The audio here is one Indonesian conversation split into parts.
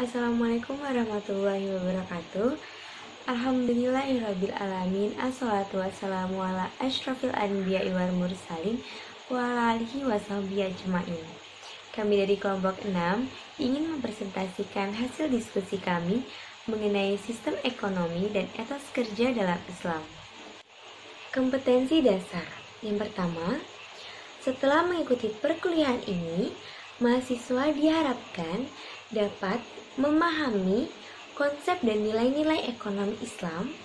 Assalamualaikum warahmatullahi wabarakatuh. Alhamdulillahirabbil alamin. Assalatu wassalamu ala asyrafil anbiya'i wal mursalin wa ala alihi washabihi ajmain. Kami dari kelompok 6 ingin mempresentasikan hasil diskusi kami mengenai sistem ekonomi dan etos kerja dalam Islam. Kompetensi dasar. Yang pertama, setelah mengikuti perkuliahan ini, mahasiswa diharapkan dapat memahami konsep dan nilai-nilai ekonomi Islam,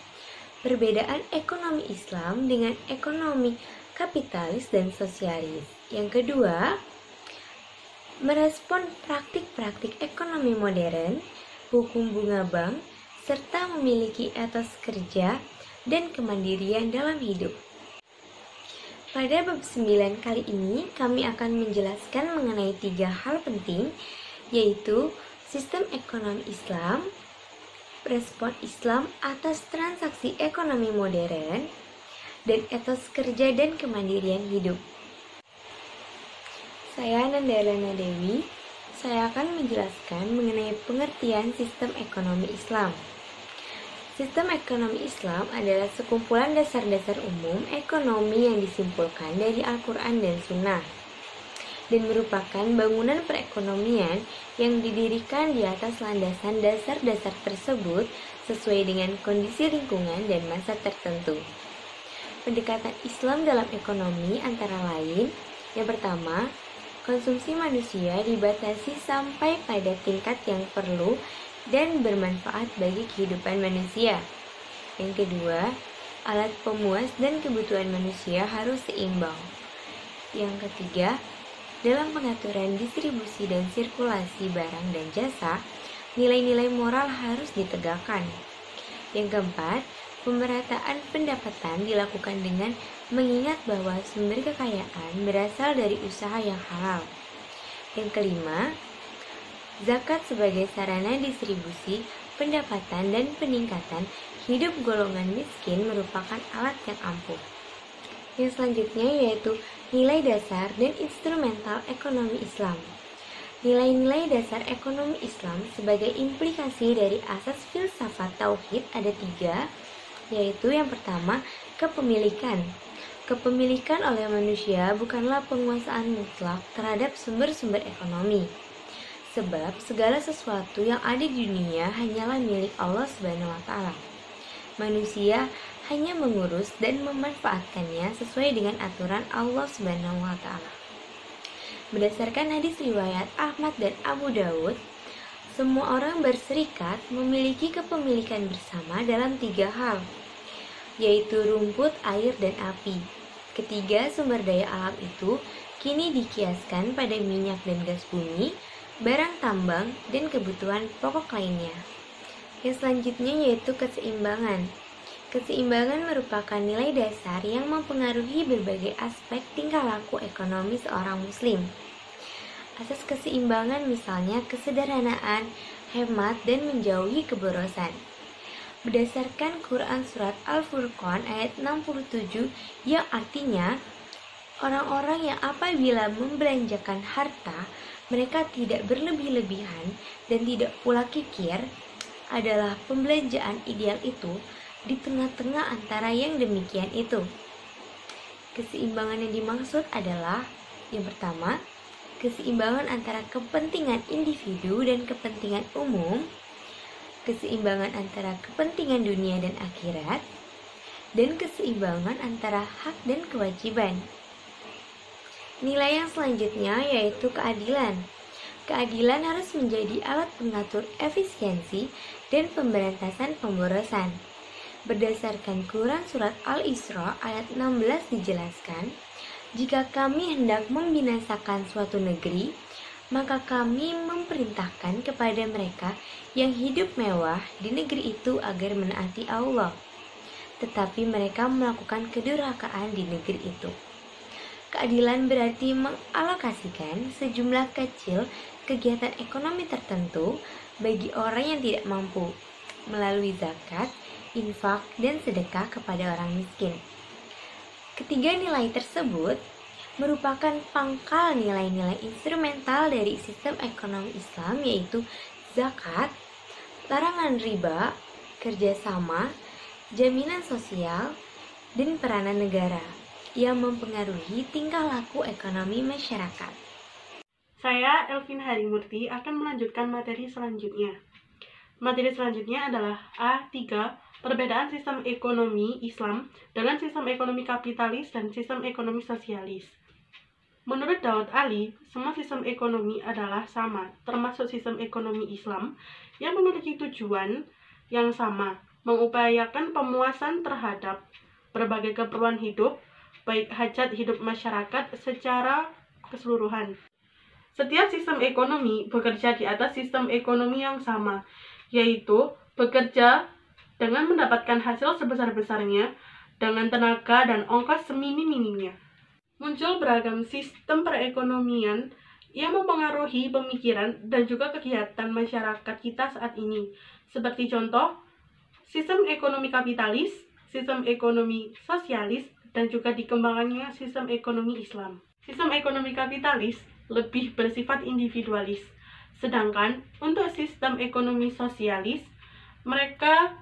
perbedaan ekonomi Islam dengan ekonomi kapitalis dan sosialis. Yang kedua, merespon praktik-praktik ekonomi modern, hukum bunga bank, serta memiliki etos kerja dan kemandirian dalam hidup. Pada bab 9 kali ini, kami akan menjelaskan mengenai 3 hal penting, yaitu sistem ekonomi Islam, respon Islam atas transaksi ekonomi modern, dan etos kerja dan kemandirian hidup. Saya Nandalana Dewi, saya akan menjelaskan mengenai pengertian sistem ekonomi Islam. Sistem ekonomi Islam adalah sekumpulan dasar-dasar umum ekonomi yang disimpulkan dari Al-Quran dan Sunnah, dan merupakan bangunan perekonomian yang didirikan di atas landasan dasar-dasar tersebut sesuai dengan kondisi lingkungan dan masa tertentu. Pendekatan Islam dalam ekonomi antara lain, yang pertama, konsumsi manusia dibatasi sampai pada tingkat yang perlu dan bermanfaat bagi kehidupan manusia. Yang kedua, alat pemuas dan kebutuhan manusia harus seimbang. Yang ketiga, dalam pengaturan distribusi dan sirkulasi barang dan jasa, nilai-nilai moral harus ditegakkan. Yang keempat, pemerataan pendapatan dilakukan dengan mengingat bahwa sumber kekayaan berasal dari usaha yang halal. Yang kelima, zakat sebagai sarana distribusi pendapatan dan peningkatan hidup golongan miskin merupakan alat yang ampuh. Yang selanjutnya yaitu nilai dasar dan instrumental ekonomi Islam. Nilai-nilai dasar ekonomi Islam sebagai implikasi dari asas filsafat tauhid ada 3, yaitu yang pertama, kepemilikan. Kepemilikan oleh manusia bukanlah penguasaan mutlak terhadap sumber-sumber ekonomi. Sebab segala sesuatu yang ada di dunia hanyalah milik Allah Subhanahu wa Ta'ala. Manusia hanya mengurus dan memanfaatkannya sesuai dengan aturan Allah Subhanahu wa Ta'ala. Berdasarkan hadis riwayat Ahmad dan Abu Dawud, semua orang berserikat memiliki kepemilikan bersama dalam 3 hal, yaitu rumput, air, dan api. Ketiga sumber daya alam itu kini dikiaskan pada minyak dan gas bumi, barang tambang, dan kebutuhan pokok lainnya. Yang selanjutnya yaitu keseimbangan. Keseimbangan merupakan nilai dasar yang mempengaruhi berbagai aspek tingkah laku ekonomi seorang muslim. Asas keseimbangan misalnya kesederhanaan, hemat, dan menjauhi keborosan. Berdasarkan Quran Surat Al-Furqan ayat 67 yang artinya, orang-orang yang apabila membelanjakan harta, mereka tidak berlebih-lebihan dan tidak pula kikir, adalah pembelanjaan ideal itu di tengah-tengah antara yang demikian itu. Keseimbangan yang dimaksud adalah yang pertama, keseimbangan antara kepentingan individu dan kepentingan umum, keseimbangan antara kepentingan dunia dan akhirat, dan keseimbangan antara hak dan kewajiban. Nilai yang selanjutnya yaitu keadilan. Keadilan harus menjadi alat pengatur efisiensi dan pemberantasan pemborosan. Berdasarkan Quran Surat Al-Isra ayat 16 dijelaskan, jika kami hendak membinasakan suatu negeri, maka kami memerintahkan kepada mereka yang hidup mewah di negeri itu agar menaati Allah. Tetapi mereka melakukan kedurhakaan di negeri itu. Keadilan berarti mengalokasikan sejumlah kecil kegiatan ekonomi tertentu bagi orang yang tidak mampu melalui zakat, infak, dan sedekah kepada orang miskin. Ketiga nilai tersebut merupakan pangkal nilai-nilai instrumental dari sistem ekonomi Islam, yaitu zakat, larangan riba, kerjasama, jaminan sosial, dan peranan negara yang mempengaruhi tingkah laku ekonomi masyarakat. Saya, Elvin Harimurti, akan melanjutkan materi selanjutnya. Materi selanjutnya adalah A3, perbedaan sistem ekonomi Islam dengan sistem ekonomi kapitalis dan sistem ekonomi sosialis. Menurut Daud Ali, semua sistem ekonomi adalah sama, termasuk sistem ekonomi Islam yang memiliki tujuan yang sama, mengupayakan pemuasan terhadap berbagai keperluan hidup, baik hajat hidup masyarakat secara keseluruhan. Setiap sistem ekonomi bekerja di atas sistem ekonomi yang sama, yaitu bekerja dengan mendapatkan hasil sebesar-besarnya dengan tenaga dan ongkos seminim-minimnya. Muncul beragam sistem perekonomian yang mempengaruhi pemikiran dan juga kegiatan masyarakat kita saat ini. Seperti contoh, sistem ekonomi kapitalis, sistem ekonomi sosialis, dan juga dikembangkannya sistem ekonomi Islam. Sistem ekonomi kapitalis lebih bersifat individualis, sedangkan untuk sistem ekonomi sosialis, mereka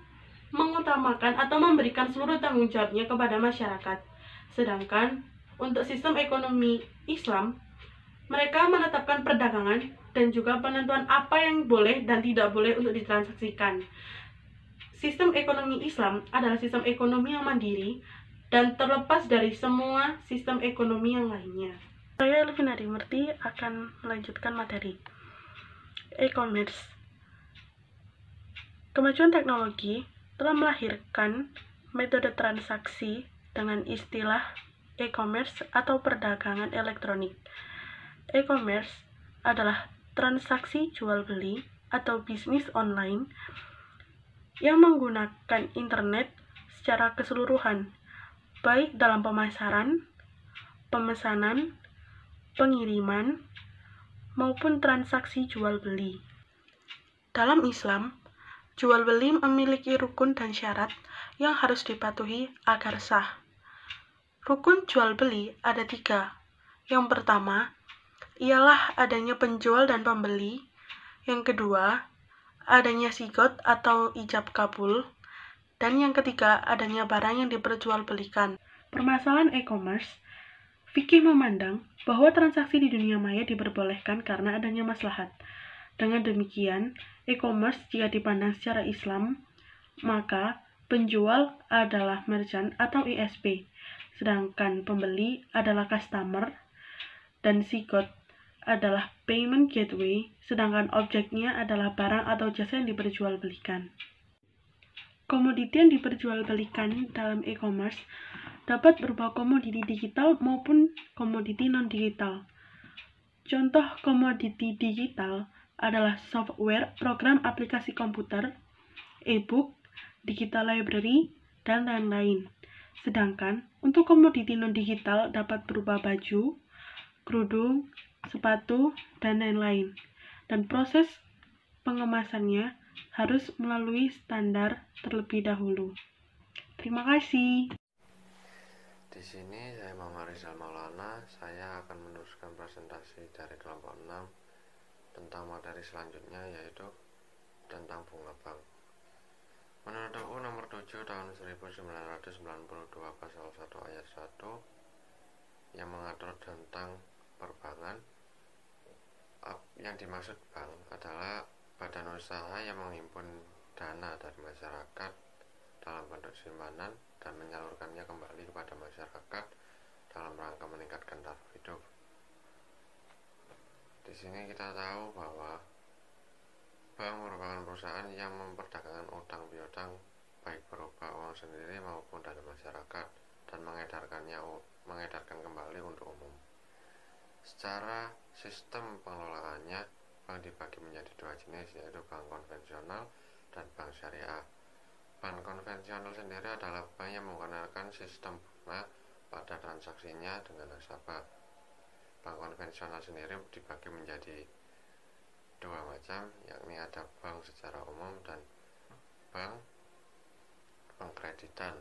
mengutamakan atau memberikan seluruh tanggung jawabnya kepada masyarakat. Sedangkan untuk sistem ekonomi Islam, mereka menetapkan perdagangan dan juga penentuan apa yang boleh dan tidak boleh untuk ditransaksikan. Sistem ekonomi Islam adalah sistem ekonomi yang mandiri dan terlepas dari semua sistem ekonomi yang lainnya. Saya Elvin Harimurti akan melanjutkan materi e-commerce. Kemajuan teknologi telah melahirkan metode transaksi dengan istilah e-commerce atau perdagangan elektronik. E-commerce adalah transaksi jual beli atau bisnis online yang menggunakan internet secara keseluruhan, baik dalam pemasaran, pemesanan, pengiriman, maupun transaksi jual beli. Dalam Islam, jual beli memiliki rukun dan syarat yang harus dipatuhi agar sah. Rukun jual beli ada 3. Yang pertama, ialah adanya penjual dan pembeli. Yang kedua, adanya sigot atau ijab kabul. Dan yang ketiga, adanya barang yang diperjualbelikan. Permasalahan e-commerce, fikih memandang bahwa transaksi di dunia maya diperbolehkan karena adanya maslahat. Dengan demikian, e-commerce jika dipandang secara Islam, maka penjual adalah merchant atau ISP, sedangkan pembeli adalah customer, dan sigot adalah payment gateway, sedangkan objeknya adalah barang atau jasa yang diperjualbelikan. Komoditi yang diperjualbelikan dalam e-commerce dapat berupa komoditi digital maupun komoditi non-digital. Contoh komoditi digital adalah software, program aplikasi komputer, e-book, digital library, dan lain-lain. Sedangkan untuk komoditi non-digital dapat berupa baju, kerudung, sepatu, dan lain-lain. Dan proses pengemasannya harus melalui standar terlebih dahulu. Terima kasih. Di sini saya Muhammad Rizal Maulana, saya akan meneruskan presentasi dari kelompok 6 tentang materi selanjutnya, yaitu tentang bunga bank. Menurut UU nomor 7 tahun 1992 pasal 1 ayat 1 yang mengatur tentang perbankan, yang dimaksud bank adalah badan usaha yang menghimpun dana dari masyarakat dalam bentuk simpanan dan menyalurkannya kembali kepada masyarakat dalam rangka meningkatkan taraf hidup. Di sini kita tahu bahwa bank merupakan perusahaan yang memperdagangkan utang piutang baik berupa uang sendiri maupun dana masyarakat dan mengedarkan kembali untuk umum. Secara sistem pengelolaannya, bank dibagi menjadi 2 jenis, yaitu bank konvensional dan bank syariah. Bank konvensional sendiri adalah bank yang menggunakan sistem bunga pada transaksinya dengan nasabah. Bank konvensional sendiri dibagi menjadi 2 macam, yakni ada bank secara umum dan bank pengkreditan.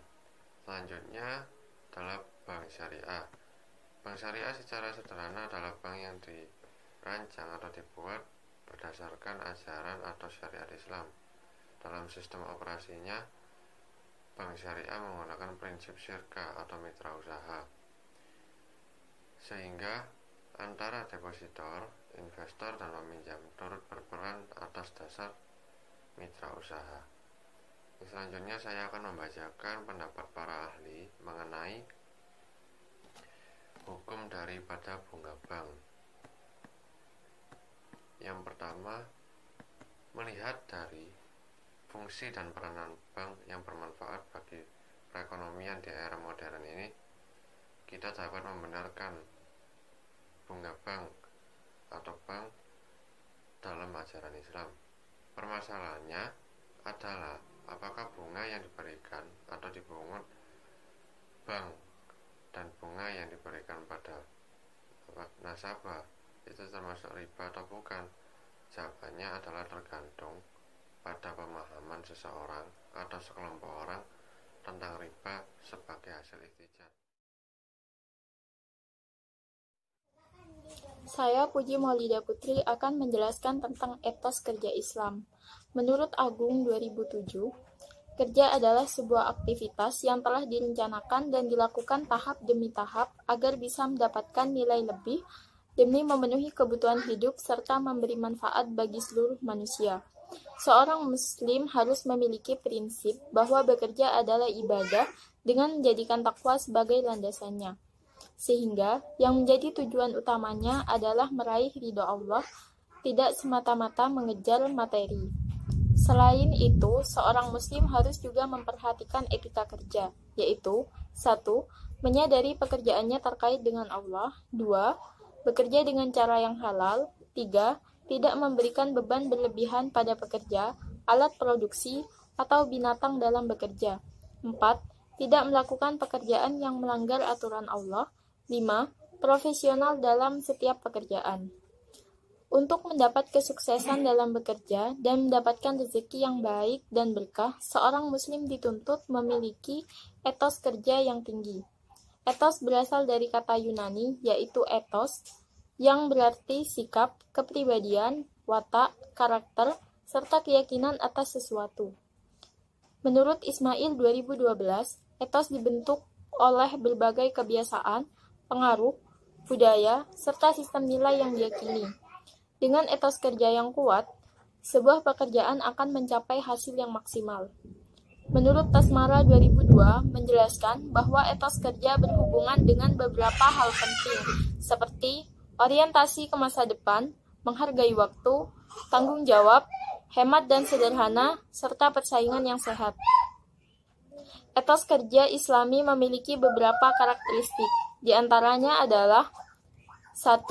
Selanjutnya adalah bank syariah. Bank syariah secara sederhana adalah bank yang dirancang atau dibuat berdasarkan ajaran atau syariat Islam. Dalam sistem operasinya, bank syariah menggunakan prinsip syirka atau mitra usaha, sehingga antara depositor, investor, dan peminjam turut berperan atas dasar mitra usaha. Selanjutnya saya akan membacakan pendapat para ahli mengenai hukum daripada bunga bank. Yang pertama, melihat dari fungsi dan peranan bank yang bermanfaat bagi perekonomian di era modern ini, kita dapat membenarkan bunga bank atau bank dalam ajaran Islam. Permasalahannya adalah apakah bunga yang diberikan atau dipungut bank dan bunga yang diberikan pada nasabah itu termasuk riba atau bukan? Jawabannya adalah tergantung pada pemahaman seseorang atau sekelompok orang tentang riba sebagai hasil ikhtijar. Saya Puji Maulida Putri akan menjelaskan tentang etos kerja Islam. Menurut Agung 2007, kerja adalah sebuah aktivitas yang telah direncanakan dan dilakukan tahap demi tahap agar bisa mendapatkan nilai lebih demi memenuhi kebutuhan hidup serta memberi manfaat bagi seluruh manusia. Seorang muslim harus memiliki prinsip bahwa bekerja adalah ibadah dengan menjadikan takwa sebagai landasannya. Sehingga yang menjadi tujuan utamanya adalah meraih ridho Allah, tidak semata-mata mengejar materi. Selain itu, seorang muslim harus juga memperhatikan etika kerja, yaitu 1. Menyadari pekerjaannya terkait dengan Allah. 2. Bekerja dengan cara yang halal. 3. Tidak memberikan beban berlebihan pada pekerja, alat produksi, atau binatang dalam bekerja. 4. Tidak melakukan pekerjaan yang melanggar aturan Allah. 5. Profesional dalam setiap pekerjaan. Untuk mendapat kesuksesan dalam bekerja dan mendapatkan rezeki yang baik dan berkah, seorang muslim dituntut memiliki etos kerja yang tinggi. Etos berasal dari kata Yunani, yaitu ethos, yang berarti sikap, kepribadian, watak, karakter, serta keyakinan atas sesuatu. Menurut Ismail 2012, etos dibentuk oleh berbagai kebiasaan, pengaruh, budaya, serta sistem nilai yang diyakini. Dengan etos kerja yang kuat, sebuah pekerjaan akan mencapai hasil yang maksimal. Menurut Tasmara 2002 menjelaskan bahwa etos kerja berhubungan dengan beberapa hal penting, seperti orientasi ke masa depan, menghargai waktu, tanggung jawab, hemat dan sederhana, serta persaingan yang sehat. Etos kerja Islami memiliki beberapa karakteristik, di antaranya adalah 1.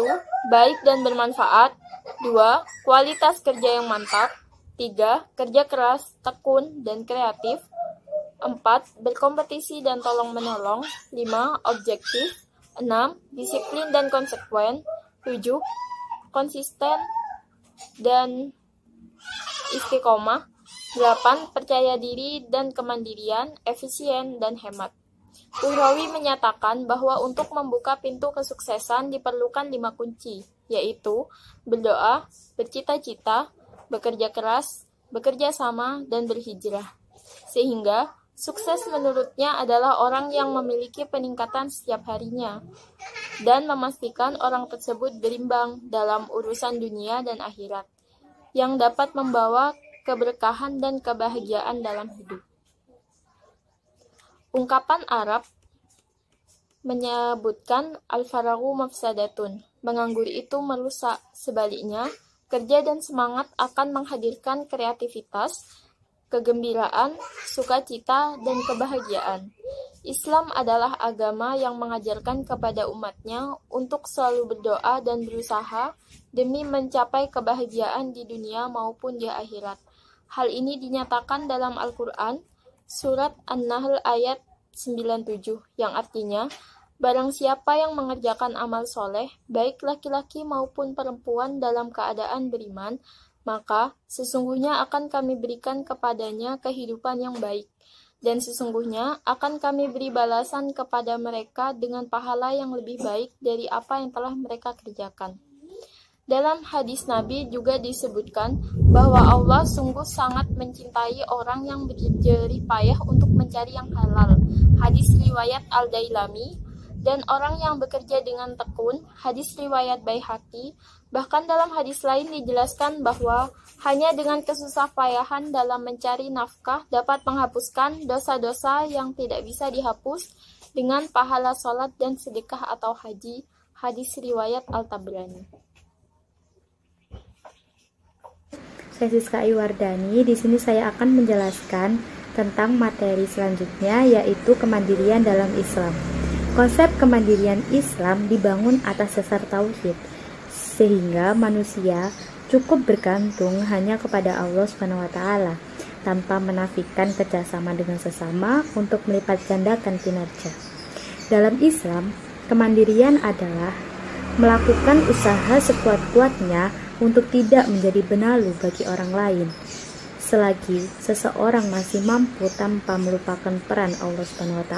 Baik dan bermanfaat. 2. Kualitas kerja yang mantap. 3. Kerja keras, tekun, dan kreatif. 4. Berkompetisi dan tolong-menolong. 5. Objektif. 6. Disiplin dan konsekuen. 7. Konsisten dan istiqomah. 8. Percaya diri dan kemandirian, efisien, dan hemat. Uhrawi menyatakan bahwa untuk membuka pintu kesuksesan diperlukan 5 kunci, yaitu berdoa, bercita-cita, bekerja keras, bekerja sama, dan berhijrah. Sehingga, sukses menurutnya adalah orang yang memiliki peningkatan setiap harinya, dan memastikan orang tersebut berimbang dalam urusan dunia dan akhirat, yang dapat membawa keberkahan dan kebahagiaan dalam hidup. Ungkapan Arab menyebutkan al-faragu mafsadatun, menganggur itu merusak. Sebaliknya, kerja dan semangat akan menghadirkan kreativitas, kegembiraan, sukacita, dan kebahagiaan. Islam adalah agama yang mengajarkan kepada umatnya untuk selalu berdoa dan berusaha demi mencapai kebahagiaan di dunia maupun di akhirat. Hal ini dinyatakan dalam Al-Quran, Surat An-Nahl ayat 97, yang artinya, barang siapa yang mengerjakan amal soleh, baik laki-laki maupun perempuan dalam keadaan beriman, maka sesungguhnya akan kami berikan kepadanya kehidupan yang baik, dan sesungguhnya akan kami beri balasan kepada mereka dengan pahala yang lebih baik dari apa yang telah mereka kerjakan. Dalam hadis Nabi juga disebutkan bahwa Allah sungguh sangat mencintai orang yang berjerih payah untuk mencari yang halal. Hadis riwayat Al-Dailami. Dan orang yang bekerja dengan tekun. Hadis riwayat Baihaqi. Bahkan dalam hadis lain dijelaskan bahwa hanya dengan kesusah payahan dalam mencari nafkah dapat menghapuskan dosa-dosa yang tidak bisa dihapus dengan pahala sholat dan sedekah atau haji. Hadis riwayat Al-Tabrani. Saya Siska Iwardani. Di sini saya akan menjelaskan tentang materi selanjutnya, yaitu kemandirian dalam Islam. Konsep kemandirian Islam dibangun atas dasar tauhid, sehingga manusia cukup bergantung hanya kepada Allah SWT tanpa menafikan kerjasama dengan sesama untuk melipat gandakan kinerja. Dalam Islam, kemandirian adalah melakukan usaha sekuat-kuatnya untuk tidak menjadi benalu bagi orang lain, selagi seseorang masih mampu tanpa melupakan peran Allah SWT.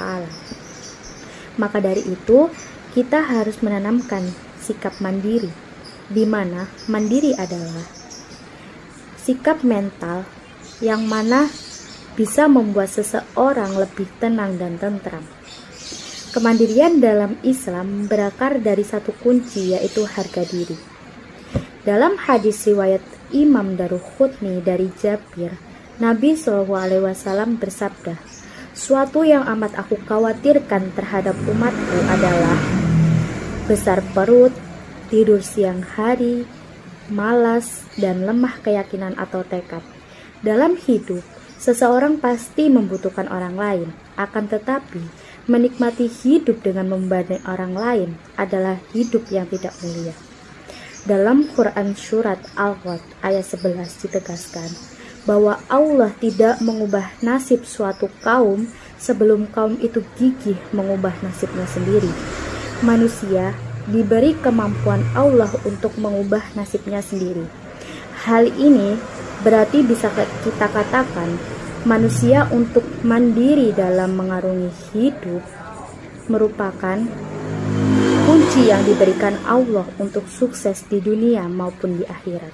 Maka dari itu, kita harus menanamkan sikap mandiri, di mana mandiri adalah sikap mental yang mana bisa membuat seseorang lebih tenang dan tentram. Kemandirian dalam Islam berakar dari satu kunci, yaitu harga diri. Dalam hadis riwayat Imam Daruqutni dari Jabir, Nabi SAW bersabda, "Suatu yang amat aku khawatirkan terhadap umatku adalah besar perut, tidur siang hari, malas, dan lemah keyakinan atau tekad. Dalam hidup, seseorang pasti membutuhkan orang lain, akan tetapi menikmati hidup dengan membebani orang lain adalah hidup yang tidak mulia." Dalam Quran Surat Al-Qad ayat 11 ditegaskan bahwa Allah tidak mengubah nasib suatu kaum sebelum kaum itu gigih mengubah nasibnya sendiri. Manusia diberi kemampuan Allah untuk mengubah nasibnya sendiri. Hal ini berarti bisa kita katakan manusia untuk mandiri dalam mengarungi hidup merupakan kunci yang diberikan Allah untuk sukses di dunia maupun di akhirat.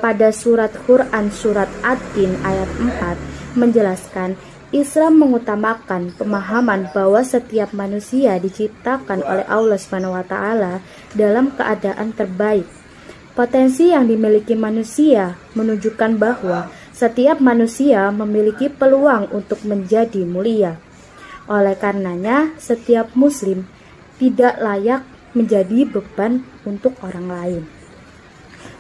Pada surat Quran surat Ad-Din ayat 4 menjelaskan Islam mengutamakan pemahaman bahwa setiap manusia diciptakan oleh Allah SWT dalam keadaan terbaik. Potensi yang dimiliki manusia menunjukkan bahwa setiap manusia memiliki peluang untuk menjadi mulia. Oleh karenanya, setiap muslim tidak layak menjadi beban untuk orang lain.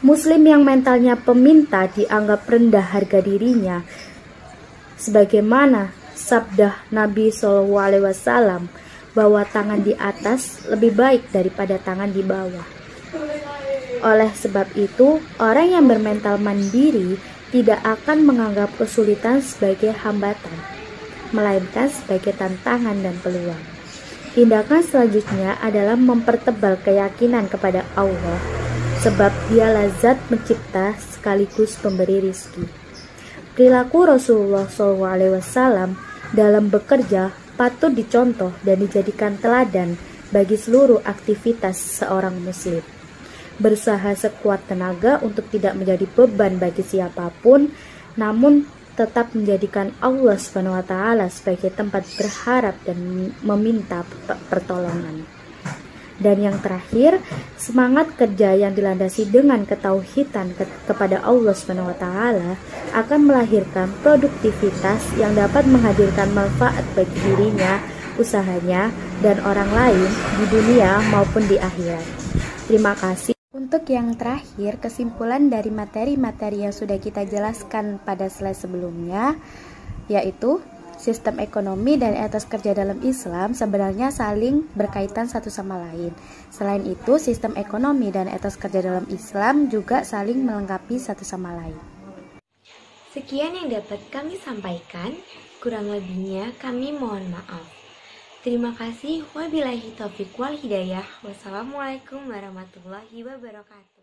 Muslim yang mentalnya peminta dianggap rendah harga dirinya, sebagaimana sabda Nabi SAW bahwa tangan di atas lebih baik daripada tangan di bawah. Oleh sebab itu, orang yang bermental mandiri tidak akan menganggap kesulitan sebagai hambatan, melainkan sebagai tantangan dan peluang. Tindakan selanjutnya adalah mempertebal keyakinan kepada Allah, sebab Dialah Zat pencipta sekaligus pemberi rizki. Perilaku Rasulullah SAW dalam bekerja patut dicontoh dan dijadikan teladan bagi seluruh aktivitas seorang muslim. Berusaha sekuat tenaga untuk tidak menjadi beban bagi siapapun, namun tetap menjadikan Allah SWT sebagai tempat berharap dan meminta pertolongan. Dan yang terakhir, semangat kerja yang dilandasi dengan ketauhidan kepada Allah SWT akan melahirkan produktivitas yang dapat menghadirkan manfaat bagi dirinya, usahanya, dan orang lain di dunia maupun di akhirat. Terima kasih. Untuk yang terakhir, kesimpulan dari materi-materi yang sudah kita jelaskan pada slide sebelumnya, yaitu sistem ekonomi dan etos kerja dalam Islam sebenarnya saling berkaitan satu sama lain. Selain itu, sistem ekonomi dan etos kerja dalam Islam juga saling melengkapi satu sama lain. Sekian yang dapat kami sampaikan, kurang lebihnya kami mohon maaf. Terima kasih. Wabillahi taufiq wal hidayah. Wassalamualaikum warahmatullahi wabarakatuh.